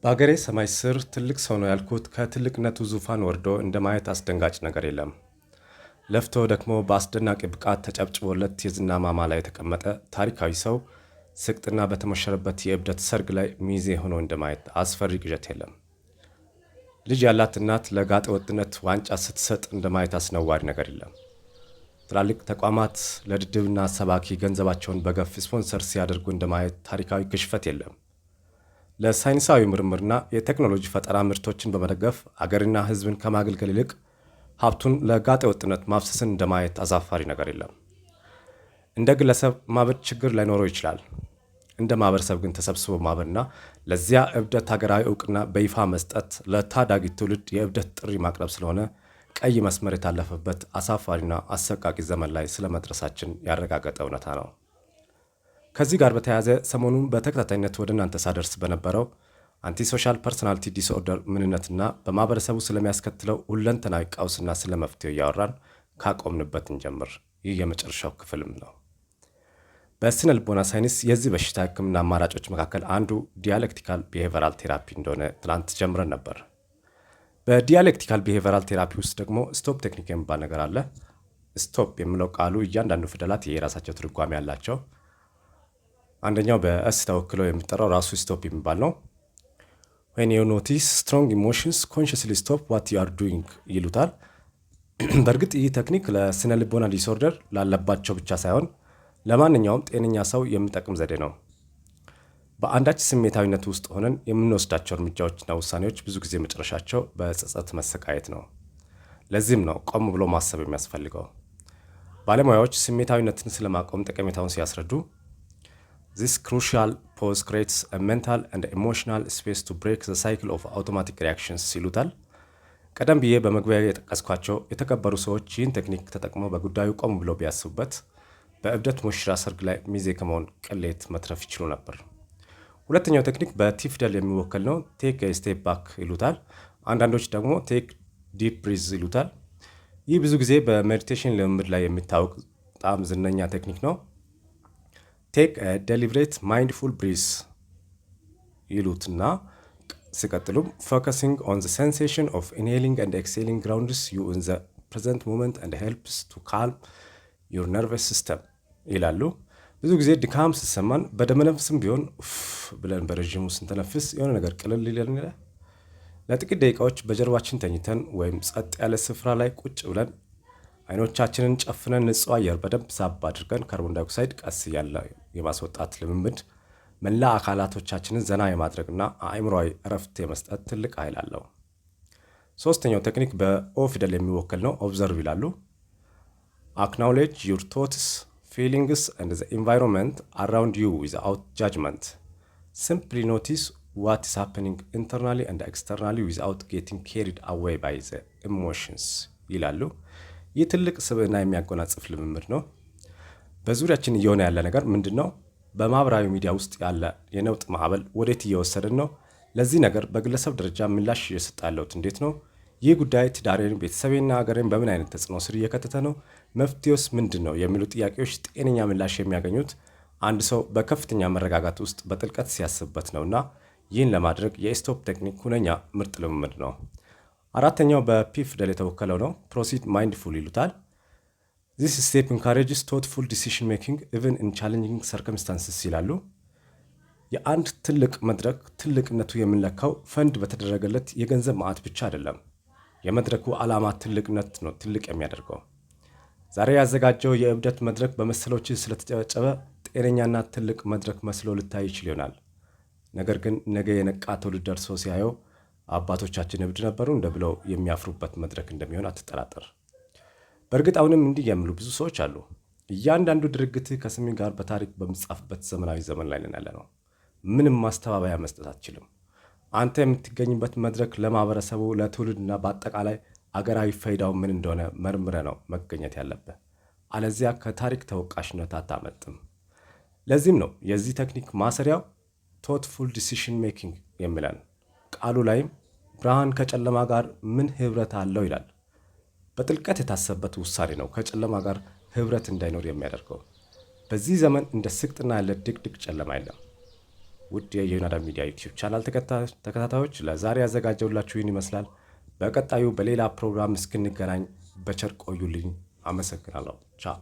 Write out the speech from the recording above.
በአገሬ ሰማይ ስር ትልቅ ሰው ነው ያልኩት ከትልቅነቱ ዙፋን ወርዶ እንደማየት አስደንጋጭ ነገር የለም። ለፍቶ ደክሞ በአስደናቂ ብቃት ተጨብጭቦለት የዝና ማማ ላይ የተቀመጠ ታሪካዊ ሰው ስቅጥና በተሞሸረበት የእብደት ሰርግ ላይ ሚዜ ሆኖ እንደማየት አስፈሪ ቅዠት የለም። ልጅ ያላት እናት ለጋጠ ወጥነት ዋንጫ ስትሰጥ እንደማየት አስነዋሪ ነገር የለም። ትላልቅ ተቋማት ለድድብና ሰባኪ ገንዘባቸውን በገፍ ስፖንሰር ሲያደርጉ እንደማየት ታሪካዊ ግሽፈት የለም። ለሳይንሳዊ ምርምርና የቴክኖሎጂ ፈጠራ ምርቶችን በመደገፍ አገርና ሕዝብን ከማገልገል ይልቅ ሀብቱን ለጋጠ ወጥነት ማፍሰስን እንደማየት አሳፋሪ ነገር የለም። እንደ ግለሰብ ማበድ ችግር ላይኖረው ይችላል። እንደ ማህበረሰብ ግን ተሰብስቦ ማበድና ለዚያ እብደት ሀገራዊ እውቅና በይፋ መስጠት ለታዳጊ ትውልድ የእብደት ጥሪ ማቅረብ ስለሆነ ቀይ መስመር የታለፈበት አሳፋሪና አሰቃቂ ዘመን ላይ ስለመድረሳችን ያረጋገጠ እውነታ ነው። ከዚህ ጋር በተያያዘ ሰሞኑን በተከታታይነት ወደ እናንተ ሳደርስ በነበረው አንቲሶሻል ፐርሶናሊቲ ዲስኦርደር ምንነትና በማህበረሰቡ ስለሚያስከትለው ሁለንተናዊ ቀውስና ስለ መፍትሄው እያወራን ካቆምንበት እንጀምር። ይህ የመጨረሻው ክፍልም ነው። በስነ ልቦና ሳይንስ የዚህ በሽታ ሕክምና አማራጮች መካከል አንዱ ዲያሌክቲካል ቢሄቨራል ቴራፒ እንደሆነ ትላንት ጀምረን ነበር። በዲያሌክቲካል ቢሄቨራል ቴራፒ ውስጥ ደግሞ ስቶፕ ቴክኒክ የሚባል ነገር አለ። ስቶፕ የሚለው ቃሉ እያንዳንዱ ፊደላት የራሳቸው ትርጓሜ ያላቸው። አንደኛው በእስ ተወክሎ የሚጠራው ራሱ ስቶፕ የሚባል ነው። when you notice strong emotions consciously stop what you are doing ይሉታል። በእርግጥ ይህ ቴክኒክ ለስነ ልቦና ዲስኦርደር ላለባቸው ብቻ ሳይሆን ለማንኛውም ጤነኛ ሰው የሚጠቅም ዘዴ ነው። በአንዳች ስሜታዊነት ውስጥ ሆነን የምንወስዳቸው እርምጃዎችና ውሳኔዎች ብዙ ጊዜ መጨረሻቸው በጸጸት መሰቃየት ነው። ለዚህም ነው ቆም ብሎ ማሰብ የሚያስፈልገው። ባለሙያዎች ስሜታዊነትን ስለማቆም ጠቀሜታውን ሲያስረዱ This crucial pause creates a mental and emotional space to break the cycle of automatic reactions ይሉታል። ቀደም ብዬ በመግቢያ የጠቀስኳቸው የተከበሩ ሰዎች ይህን ቴክኒክ ተጠቅመው በጉዳዩ ቆም ብሎ ቢያስቡበት በእብደት ሙሽራ ሰርግ ላይ ሚዜ ከመሆን ቅሌት መትረፍ ይችሉ ነበር። ሁለተኛው ቴክኒክ በቲ ፊደል የሚወከል ነው። ቴክ ስቴፕ ባክ ይሉታል። አንዳንዶች ደግሞ ቴክ ዲፕ ብሪዝ ይሉታል። ይህ ብዙ ጊዜ በሜዲቴሽን ልምምድ ላይ የሚታወቅ በጣም ዝነኛ ቴክኒክ ነው። ቴክ ዴሊብሬት ማይንድፉል ብሪዝ ይሉትና ሲቀጥሉም ፎከሲንግ ኦን ዘ ሴንሴሽን ኦፍ ኢንሄሊንግ ኤንድ ኤክስሄሊንግ ግራውንድስ ዩ ኢን ዘ ፕሬዘንት ሞመንት ኤንድ ሄልፕስ ቱ ካልም ዩር ነርቨስ ሲስተም ይላሉ። ብዙ ጊዜ ድካም ሲሰማን በደመነፍስም ቢሆን ብለን በረዥሙ ስንተነፍስ የሆነ ነገር ቅልል ይለን ይላል። ለጥቂት ደቂቃዎች በጀርባችን ተኝተን ወይም ጸጥ ያለ ስፍራ ላይ ቁጭ ብለን አይኖቻችንን ጨፍነን ንጹህ አየር በደንብ ሳብ አድርገን ካርቦን ዳይኦክሳይድ ቀስ እያለ የማስወጣት ልምምድ መላ አካላቶቻችንን ዘና የማድረግና አእምሯዊ እረፍት የመስጠት ትልቅ ኃይል አለው። ሶስተኛው ቴክኒክ በኦ ፊደል የሚወከል ነው። ኦብዘርቭ ይላሉ። አክናውሌጅ ዩር ቶትስ ፊሊንግስ ኤንድ ዘ ኢንቫይሮንመንት አራውንድ ዩ ዊዝአውት ጃጅመንት ሲምፕሊ ኖቲስ ዋት ኢዝ ሃፕኒንግ ኢንተርናሊ ኤንድ ኤክስተርናሊ ዊዝአውት ጌቲንግ ካሪድ አዌይ ባይ ዘ ኢሞሽንስ ይላሉ። ይህ ትልቅ ስብዕና የሚያጎናጽፍ ልምምድ ነው። በዙሪያችን እየሆነ ያለ ነገር ምንድን ነው? በማህበራዊ ሚዲያ ውስጥ ያለ የነውጥ ማዕበል ወዴት እየወሰድን ነው? ለዚህ ነገር በግለሰብ ደረጃ ምላሽ እየሰጠ ያለሁት እንዴት ነው? ይህ ጉዳይ ትዳሬን፣ ቤተሰቤና ሀገሬን በምን አይነት ተጽዕኖ ስር እየከተተ ነው? መፍትሄውስ ምንድን ነው? የሚሉ ጥያቄዎች ጤነኛ ምላሽ የሚያገኙት አንድ ሰው በከፍተኛ መረጋጋት ውስጥ በጥልቀት ሲያስብበት ነውና ይህን ለማድረግ የስቶፕ ቴክኒክ ሁነኛ ምርጥ ልምምድ ነው። አራተኛው በፒ ፊደል የተወከለው ነው። ፕሮሲድ ማይንድፉል ይሉታል። This step encourages thoughtful decision making even in challenging circumstances ይላሉ። የአንድ ትልቅ መድረክ ትልቅነቱ የምንለካው ፈንድ በተደረገለት የገንዘብ ማዕት ብቻ አይደለም። የመድረኩ ዓላማ ትልቅነት ነው ትልቅ የሚያደርገው። ዛሬ ያዘጋጀው የእብደት መድረክ በመሰሎች ስለተጨበጨበ ጤነኛና ትልቅ መድረክ መስሎ ልታይ ይችል ይሆናል። ነገር ግን ነገ የነቃ ትውልድ ደርሶ ሲያየው አባቶቻችን እብድ ነበሩ እንደ ብለው የሚያፍሩበት መድረክ እንደሚሆን አትጠራጠር። በእርግጥ አሁንም እንዲህ የሚሉ ብዙ ሰዎች አሉ። እያንዳንዱ ድርጊት ከስሜ ጋር በታሪክ በሚጻፍበት ዘመናዊ ዘመን ላይ ነን ያለ ነው። ምንም ማስተባበያ መስጠት አትችልም። አንተ የምትገኝበት መድረክ ለማህበረሰቡ፣ ለትውልድና በአጠቃላይ አገራዊ ፋይዳው ምን እንደሆነ መርምረ ነው መገኘት ያለብህ። አለዚያ ከታሪክ ተወቃሽነት አታመልጥም። ለዚህም ነው የዚህ ቴክኒክ ማሰሪያው ቶትፉል ዲሲሽን ሜኪንግ የሚለን። ቃሉ ላይም ብርሃን ከጨለማ ጋር ምን ህብረት አለው ይላል። በጥልቀት የታሰበበት ውሳኔ ነው ከጨለማ ጋር ህብረት እንዳይኖር የሚያደርገው። በዚህ ዘመን እንደ ስቅጥና ያለ ድቅድቅ ጨለማ የለም። ውድ የዮናዳ ሚዲያ ዩቲዩብ ቻናል ተከታታዮች ለዛሬ ያዘጋጀውላችሁ ይህን ይመስላል። በቀጣዩ በሌላ ፕሮግራም እስክንገናኝ በቸር ቆዩልኝ። አመሰግናለሁ። ቻው